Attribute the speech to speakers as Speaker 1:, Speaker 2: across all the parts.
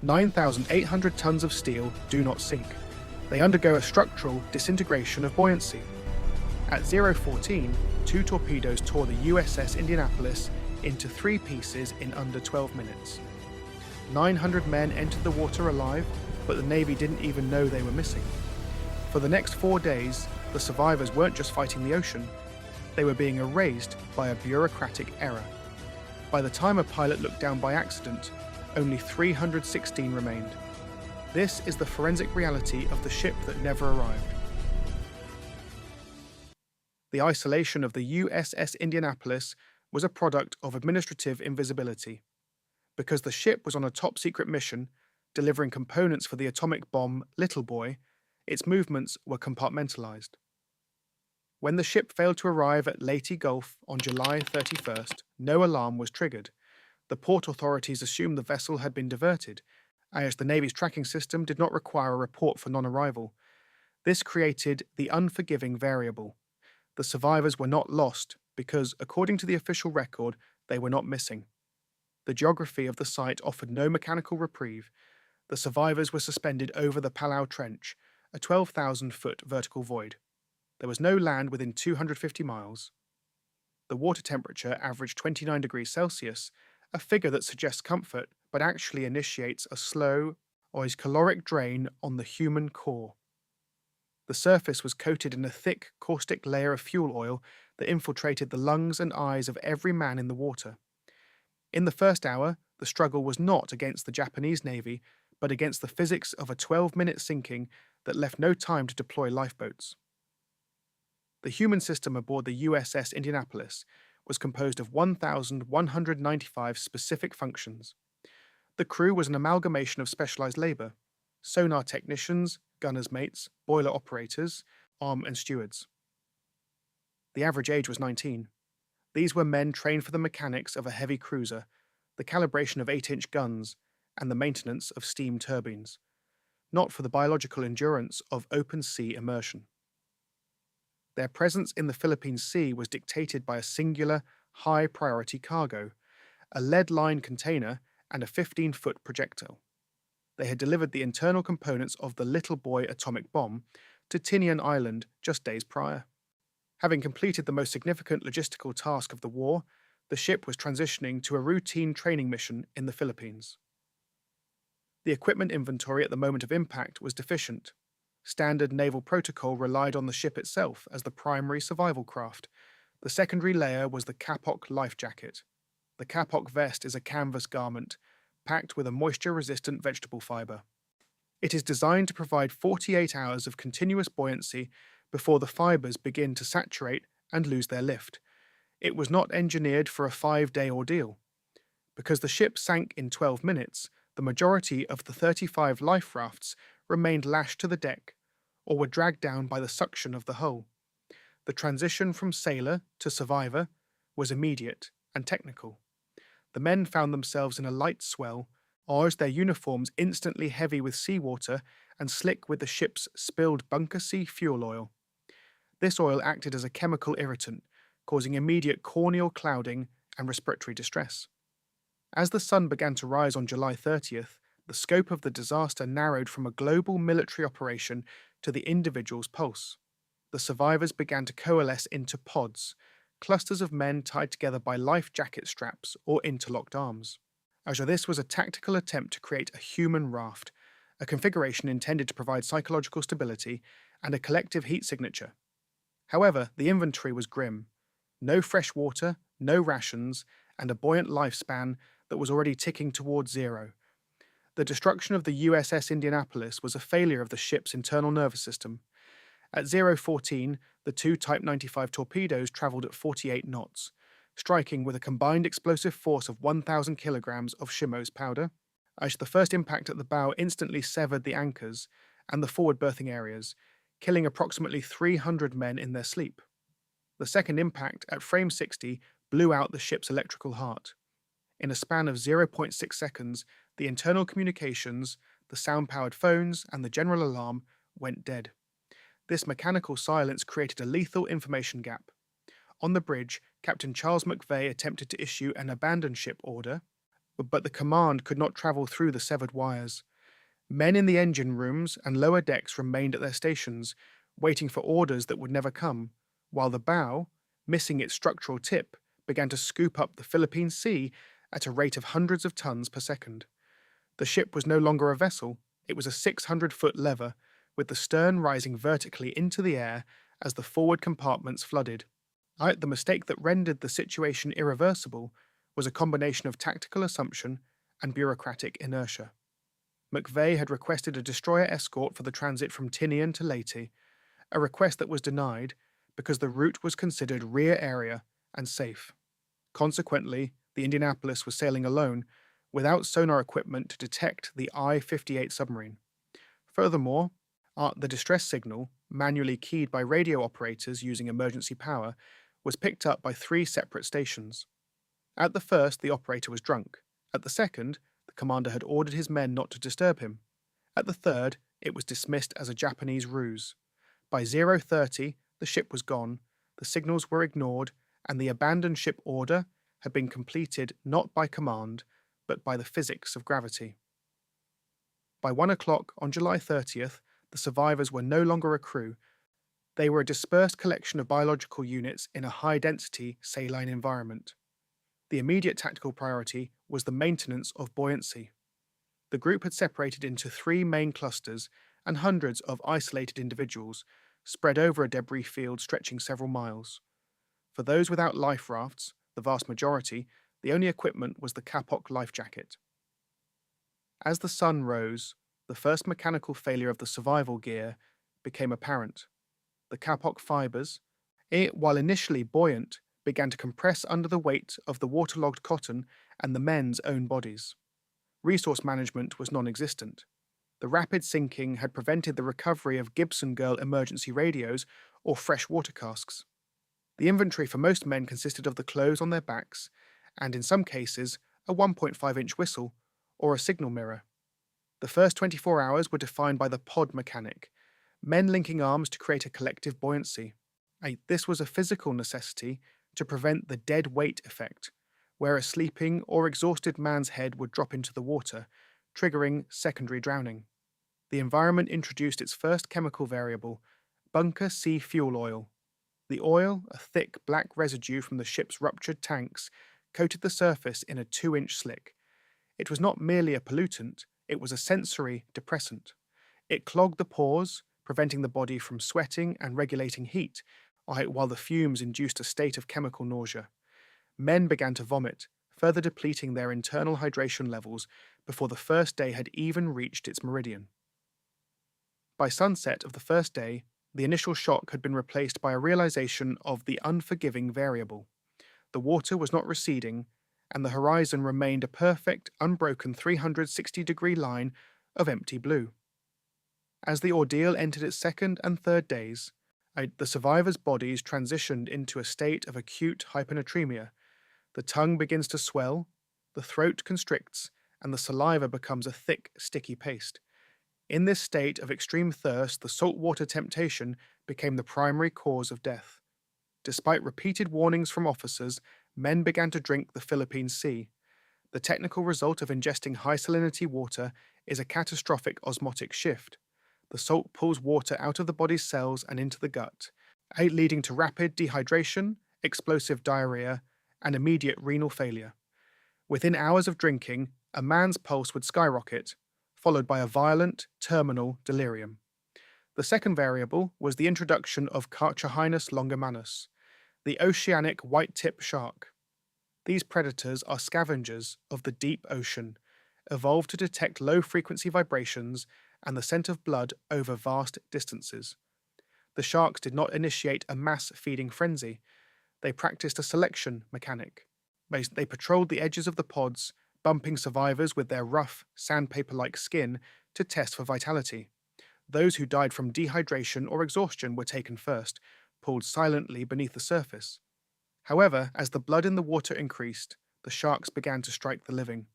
Speaker 1: 9,800 tons of steel do not sink. They undergo a structural disintegration of buoyancy. At 0:14, two torpedoes tore the USS Indianapolis into 3 pieces in under 12 minutes. 900 men entered the water alive, but the Navy didn't even know they were missing. For the next 4 days, the survivors weren't just fighting the ocean, they were being erased by a bureaucratic error. By the time a pilot looked down by accident, only 316 remained. This is the forensic reality of the ship that never arrived. The isolation of the USS Indianapolis was a product of administrative invisibility. Because the ship was on a top-secret mission, delivering components for the atomic bomb Little Boy, its movements were compartmentalized. When the ship failed to arrive at Leyte Gulf on July 31st, no alarm was triggered. The port authorities assumed the vessel had been diverted, as the Navy's tracking system did not require a report for non-arrival. This created the unforgiving variable. The survivors were not lost because, according to the official record, they were not missing. The geography of the site offered no mechanical reprieve. The survivors were suspended over the Palau Trench, a 12,000-foot vertical void. There was no land within 250 miles. The water temperature averaged 29 degrees Celsius, a figure that suggests comfort but actually initiates a slow, or caloric drain on the human core. The surface was coated in a thick, caustic layer of fuel oil that infiltrated the lungs and eyes of every man in the water. In the first hour, the struggle was not against the Japanese Navy, but against the physics of a 12-minute sinking that left no time to deploy lifeboats. The human system aboard the USS Indianapolis was composed of 1,195 specific functions. The crew was an amalgamation of specialized labor: sonar technicians, gunners' mates, boiler operators, arm and stewards. The average age was 19. These were men trained for the mechanics of a heavy cruiser, the calibration of 8-inch guns, and the maintenance of steam turbines, not for the biological endurance of open sea immersion. Their presence in the Philippine Sea was dictated by a singular, high-priority cargo, a lead-lined container and a 15-foot projectile. They had delivered the internal components of the Little Boy atomic bomb to Tinian Island just days prior. Having completed the most significant logistical task of the war, the ship was transitioning to a routine training mission in the Philippines. The equipment inventory at the moment of impact was deficient. Standard naval protocol relied on the ship itself as the primary survival craft. The secondary layer was the kapok life jacket. The kapok vest is a canvas garment, packed with a moisture-resistant vegetable fiber. It is designed to provide 48 hours of continuous buoyancy before the fibers begin to saturate and lose their lift. It was not engineered for a 5-day ordeal. Because the ship sank in 12 minutes, the majority of the 35 life rafts remained lashed to the deck or were dragged down by the suction of the hull. The transition from sailor to survivor was immediate and technical. The men found themselves in a light swell, oars their uniforms instantly heavy with seawater and slick with the ship's spilled bunker sea fuel oil. This oil acted as a chemical irritant, causing immediate corneal clouding and respiratory distress. As the sun began to rise on July 30th, the scope of the disaster narrowed from a global military operation to the individual's pulse. The survivors began to coalesce into pods, clusters of men tied together by life jacket straps or interlocked arms. This was a tactical attempt to create a human raft, a configuration intended to provide psychological stability and a collective heat signature. However, the inventory was grim. No fresh water, no rations, and a buoyant lifespan that was already ticking towards zero. The destruction of the USS Indianapolis was a failure of the ship's internal nervous system. At 0:14, the two Type 95 torpedoes travelled at 48 knots, striking with a combined explosive force of 1,000 kilograms of Shimose powder. The first impact at the bow instantly severed the anchors and the forward berthing areas, killing approximately 300 men in their sleep. The second impact at frame 60 blew out the ship's electrical heart. In a span of 0.6 seconds, the internal communications, the sound-powered phones, and the general alarm went dead. This mechanical silence created a lethal information gap. On the bridge, Captain Charles McVeigh attempted to issue an abandon ship order. but the command could not travel through the severed wires. Men in the engine rooms and lower decks remained at their stations, waiting for orders that would never come, while the bow, missing its structural tip, began to scoop up the Philippine Sea at a rate of hundreds of tons per second. The ship was no longer a vessel, it was a 600-foot lever, with the stern rising vertically into the air as the forward compartments flooded. The mistake that rendered the situation irreversible was a combination of tactical assumption and bureaucratic inertia. McVeigh had requested a destroyer escort for the transit from Tinian to Leyte, a request that was denied because the route was considered rear area and safe. Consequently, the Indianapolis was sailing alone, without sonar equipment to detect the I-58 submarine. Furthermore, the distress signal, manually keyed by radio operators using emergency power, was picked up by 3 separate stations. At the first, the operator was drunk. At the second, the commander had ordered his men not to disturb him. At the third, it was dismissed as a Japanese ruse. By 0:30, the ship was gone, the signals were ignored, and the abandoned ship order had been completed not by command, but by the physics of gravity. By 1 o'clock on July 30th, the survivors were no longer a crew. They were a dispersed collection of biological units in a high-density saline environment. The immediate tactical priority was the maintenance of buoyancy. The group had separated into 3 main clusters and hundreds of isolated individuals, spread over a debris field stretching several miles. For those without life rafts, the vast majority, the only equipment was the kapok life jacket. As the sun rose, the first mechanical failure of the survival gear became apparent. The kapok fibers, while initially buoyant, began to compress under the weight of the waterlogged cotton and the men's own bodies. Resource management was non-existent. The rapid sinking had prevented the recovery of Gibson Girl emergency radios or fresh water casks. The inventory for most men consisted of the clothes on their backs, and in some cases, a 1.5-inch whistle or a signal mirror. The first 24 hours were defined by the pod mechanic, men linking arms to create a collective buoyancy. This was a physical necessity to prevent the dead weight effect, where a sleeping or exhausted man's head would drop into the water, triggering secondary drowning. The environment introduced its first chemical variable, bunker sea fuel oil. The oil, a thick black residue from the ship's ruptured tanks, coated the surface in a 2-inch slick. It was not merely a pollutant, it was a sensory depressant. It clogged the pores, preventing the body from sweating and regulating heat, while the fumes induced a state of chemical nausea. Men began to vomit, further depleting their internal hydration levels before the first day had even reached its meridian. By sunset of the first day, the initial shock had been replaced by a realization of the unforgiving variable. The water was not receding, and the horizon remained a perfect, unbroken 360-degree line of empty blue. As the ordeal entered its second and third days, the survivors' bodies transitioned into a state of acute hyponatremia. The tongue begins to swell, the throat constricts, and the saliva becomes a thick, sticky paste. In this state of extreme thirst, the saltwater temptation became the primary cause of death. Despite repeated warnings from officers, men began to drink the Philippine Sea. The technical result of ingesting high salinity water is a catastrophic osmotic shift. The salt pulls water out of the body's cells and into the gut, leading to rapid dehydration, explosive diarrhea, and immediate renal failure. Within hours of drinking, a man's pulse would skyrocket, followed by a violent, terminal delirium. The second variable was the introduction of Carchahinus longimanus, the oceanic white-tip shark. These predators are scavengers of the deep ocean, evolved to detect low-frequency vibrations and the scent of blood over vast distances. The sharks did not initiate a mass-feeding frenzy. They practiced a selection mechanic. They patrolled the edges of the pods, bumping survivors with their rough, sandpaper-like skin to test for vitality. Those who died from dehydration or exhaustion were taken first, pulled silently beneath the surface. However, as the blood in the water increased, the sharks began to strike the living.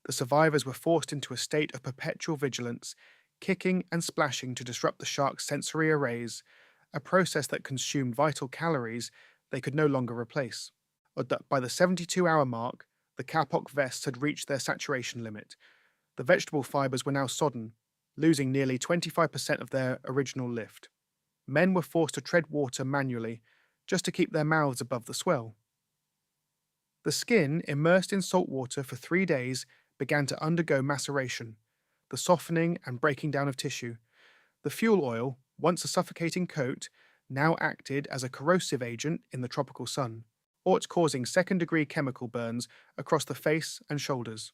Speaker 1: The survivors were forced into a state of perpetual vigilance, kicking and splashing to disrupt the sharks' sensory arrays, a process that consumed vital calories they could no longer replace. By the 72-hour mark, The kapok vests had reached their saturation limit. The vegetable fibers were now sodden, losing nearly 25% of their original lift. Men were forced to tread water manually just to keep their mouths above the swell. The skin, immersed in salt water for 3 days, began to undergo maceration, the softening and breaking down of tissue. The fuel oil, once a suffocating coat, now acted as a corrosive agent in the tropical sun, or it's causing second-degree chemical burns across the face and shoulders.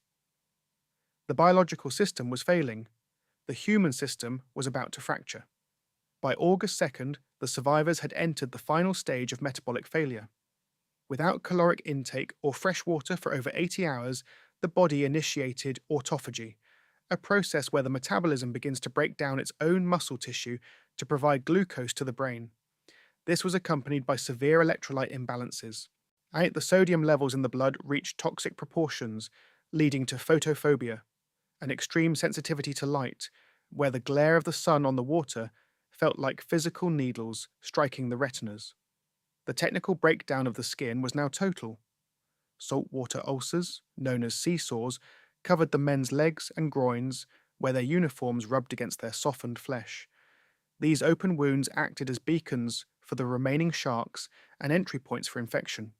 Speaker 1: The biological system was failing. The human system was about to fracture. By August 2nd, the survivors had entered the final stage of metabolic failure. Without caloric intake or fresh water for over 80 hours, the body initiated autophagy, a process where the metabolism begins to break down its own muscle tissue to provide glucose to the brain. This was accompanied by severe electrolyte imbalances. The sodium levels in the blood reached toxic proportions, leading to photophobia, an extreme sensitivity to light, where the glare of the sun on the water felt like physical needles striking the retinas. The technical breakdown of the skin was now total. Saltwater ulcers, known as sea sores, covered the men's legs and groins, where their uniforms rubbed against their softened flesh. These open wounds acted as beacons for the remaining sharks and entry points for infection.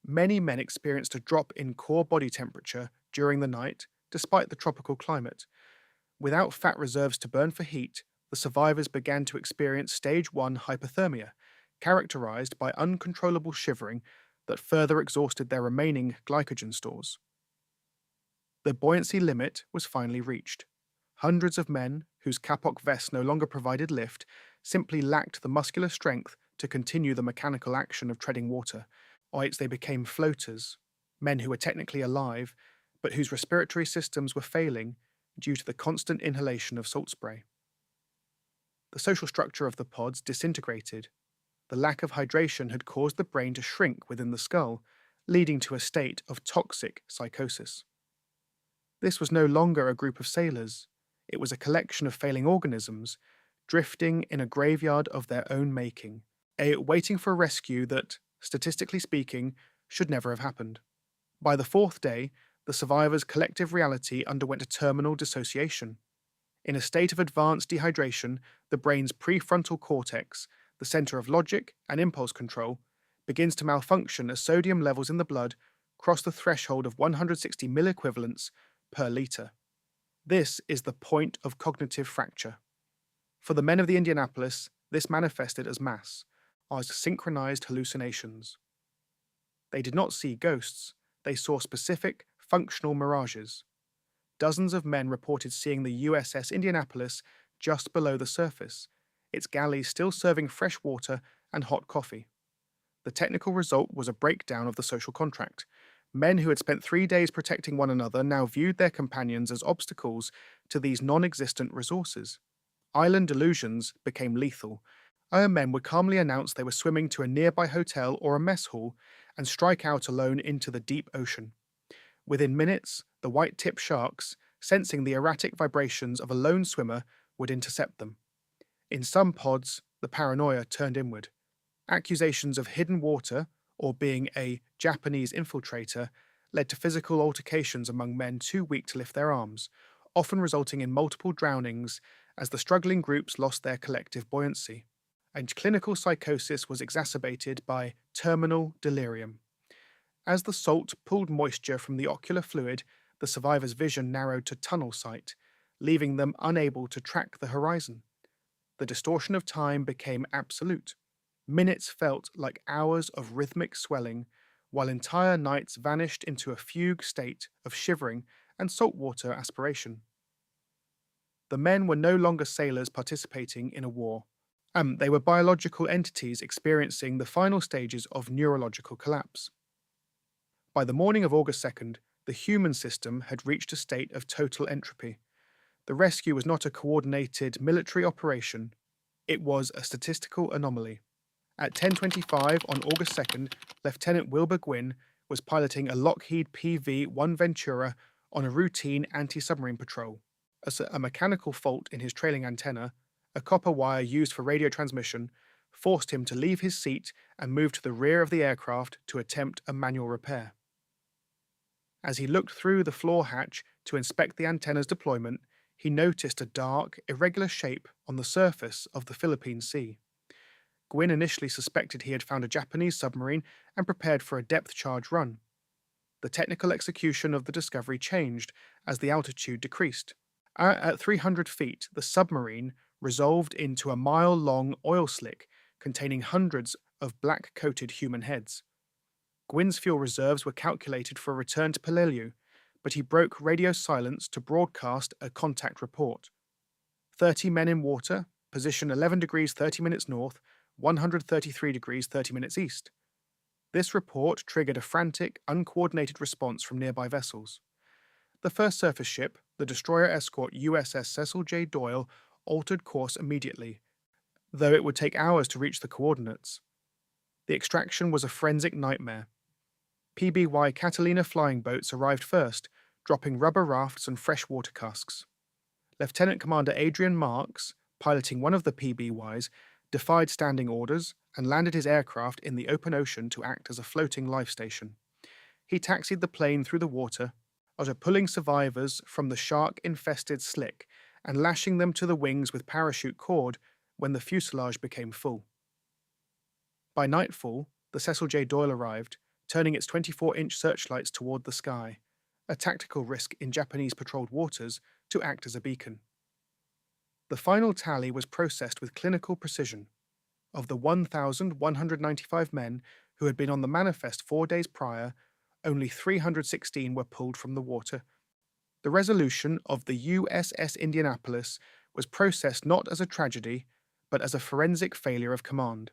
Speaker 1: Many men experienced a drop in core body temperature during the night, despite the tropical climate. Without fat reserves to burn for heat, the survivors began to experience stage 1 hypothermia, characterized by uncontrollable shivering that further exhausted their remaining glycogen stores. The buoyancy limit was finally reached. Hundreds of men, whose kapok vests no longer provided lift, simply lacked the muscular strength to continue the mechanical action of treading water. They became floaters, men who were technically alive, but whose respiratory systems were failing due to the constant inhalation of salt spray. The social structure of the pods disintegrated. The lack of hydration had caused the brain to shrink within the skull, leading to a state of toxic psychosis. This was no longer a group of sailors. It was a collection of failing organisms, drifting in a graveyard of their own making, waiting for a rescue that, statistically speaking, should never have happened. By the 4th day, the survivors' collective reality underwent a terminal dissociation. In a state of advanced dehydration, the brain's prefrontal cortex, the center of logic and impulse control, begins to malfunction as sodium levels in the blood cross the threshold of 160 milliequivalents per liter. This is the point of cognitive fracture. For the men of the Indianapolis, this manifested as synchronized hallucinations. They did not see ghosts, they saw specific, functional mirages. Dozens of men reported seeing the USS Indianapolis just below the surface, its galleys still serving fresh water and hot coffee. The technical result was a breakdown of the social contract. Men who had spent 3 days protecting one another now viewed their companions as obstacles to these non-existent resources. Island delusions became lethal. Our men would calmly announce they were swimming to a nearby hotel or a mess hall and strike out alone into the deep ocean. Within minutes, the white-tipped sharks, sensing the erratic vibrations of a lone swimmer, would intercept them. In some pods, the paranoia turned inward. Accusations of hidden water, or being a Japanese infiltrator, led to physical altercations among men too weak to lift their arms, often resulting in multiple drownings as the struggling groups lost their collective buoyancy. And clinical psychosis was exacerbated by terminal delirium. As the salt pulled moisture from the ocular fluid, the survivors' vision narrowed to tunnel sight, leaving them unable to track the horizon. The distortion of time became absolute. Minutes felt like hours of rhythmic swelling, while entire nights vanished into a fugue state of shivering and saltwater aspiration. The men were no longer sailors participating in a war. They were biological entities experiencing the final stages of neurological collapse. By the morning of August 2nd, the human system had reached a state of total entropy. The rescue was not a coordinated military operation, it was a statistical anomaly. At 10:25 on August 2nd, Lieutenant Wilbur Gwynn was piloting a Lockheed PV-1 Ventura on a routine anti-submarine patrol. A mechanical fault in his trailing antenna, a copper wire used for radio transmission, forced him to leave his seat and move to the rear of the aircraft to attempt a manual repair. As he looked through the floor hatch to inspect the antenna's deployment, he noticed a dark, irregular shape on the surface of the Philippine Sea. Gwyn initially suspected he had found a Japanese submarine and prepared for a depth charge run. The technical execution of the discovery changed as the altitude decreased. At 300 feet, the submarine resolved into a mile-long oil slick containing hundreds of black-coated human heads. Gwyn's fuel reserves were calculated for a return to Peleliu, but he broke radio silence to broadcast a contact report. 30 men in water, position 11 degrees 30 minutes north, 133 degrees 30 minutes east. This report triggered a frantic, uncoordinated response from nearby vessels. The first surface ship, the destroyer escort USS Cecil J. Doyle, altered course immediately, though it would take hours to reach the coordinates. The extraction was a forensic nightmare. PBY Catalina flying boats arrived first, dropping rubber rafts and freshwater casks. Lieutenant Commander Adrian Marks, piloting one of the PBYs, defied standing orders and landed his aircraft in the open ocean to act as a floating life station. He taxied the plane through the water, pulling survivors from the shark-infested slick and lashing them to the wings with parachute cord when the fuselage became full. By nightfall, the Cecil J. Doyle arrived, turning its 24-inch searchlights toward the sky, a tactical risk in Japanese patrolled waters, to act as a beacon. The final tally was processed with clinical precision. Of the 1,195 men who had been on the manifest 4 days prior, only 316 were pulled from the water. The resolution of the USS Indianapolis was processed not as a tragedy, but as a forensic failure of command.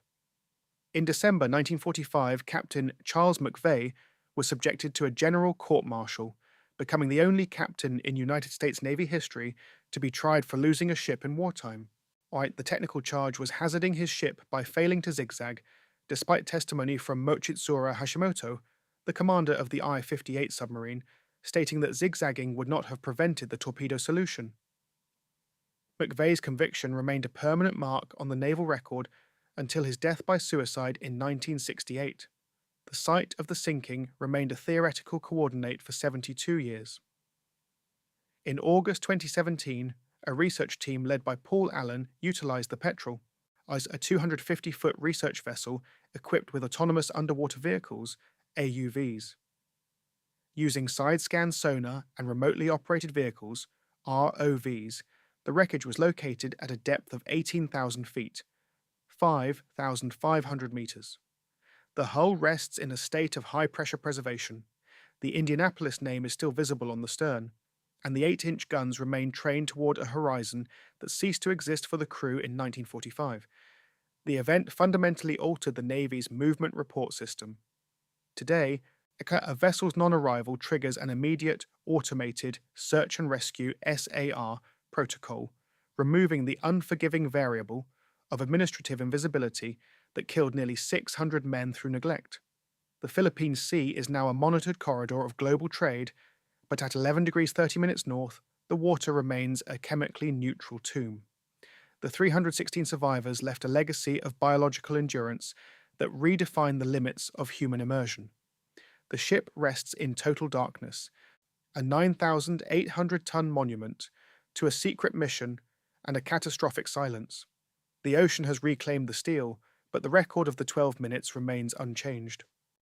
Speaker 1: In December 1945, Captain Charles McVeigh was subjected to a general court-martial, becoming the only captain in United States Navy history to be tried for losing a ship in wartime. The technical charge was hazarding his ship by failing to zigzag, despite testimony from Mochitsura Hashimoto, the commander of the I-58 submarine, stating that zigzagging would not have prevented the torpedo solution. McVeigh's conviction remained a permanent mark on the naval record until his death by suicide in 1968. The site of the sinking remained a theoretical coordinate for 72 years. In August 2017, a research team led by Paul Allen utilized the Petrel as a 250-foot research vessel equipped with autonomous underwater vehicles, AUVs. Using side-scan sonar and remotely operated vehicles, ROVs, the wreckage was located at a depth of 18,000 feet, 5,500 meters. The hull rests in a state of high-pressure preservation. The Indianapolis name is still visible on the stern, and the 8-inch guns remain trained toward a horizon that ceased to exist for the crew in 1945. The event fundamentally altered the Navy's movement report system. Today, a vessel's non-arrival triggers an immediate, automated search and rescue SAR protocol, removing the unforgiving variable of administrative invisibility that killed nearly 600 men through neglect. The Philippine Sea is now a monitored corridor of global trade, but at 11 degrees 30 minutes north, the water remains a chemically neutral tomb. The 316 survivors left a legacy of biological endurance that redefined the limits of human immersion. The ship rests in total darkness, a 9,800-ton monument to a secret mission and a catastrophic silence. The ocean has reclaimed the steel, but the record of the 12 minutes remains unchanged.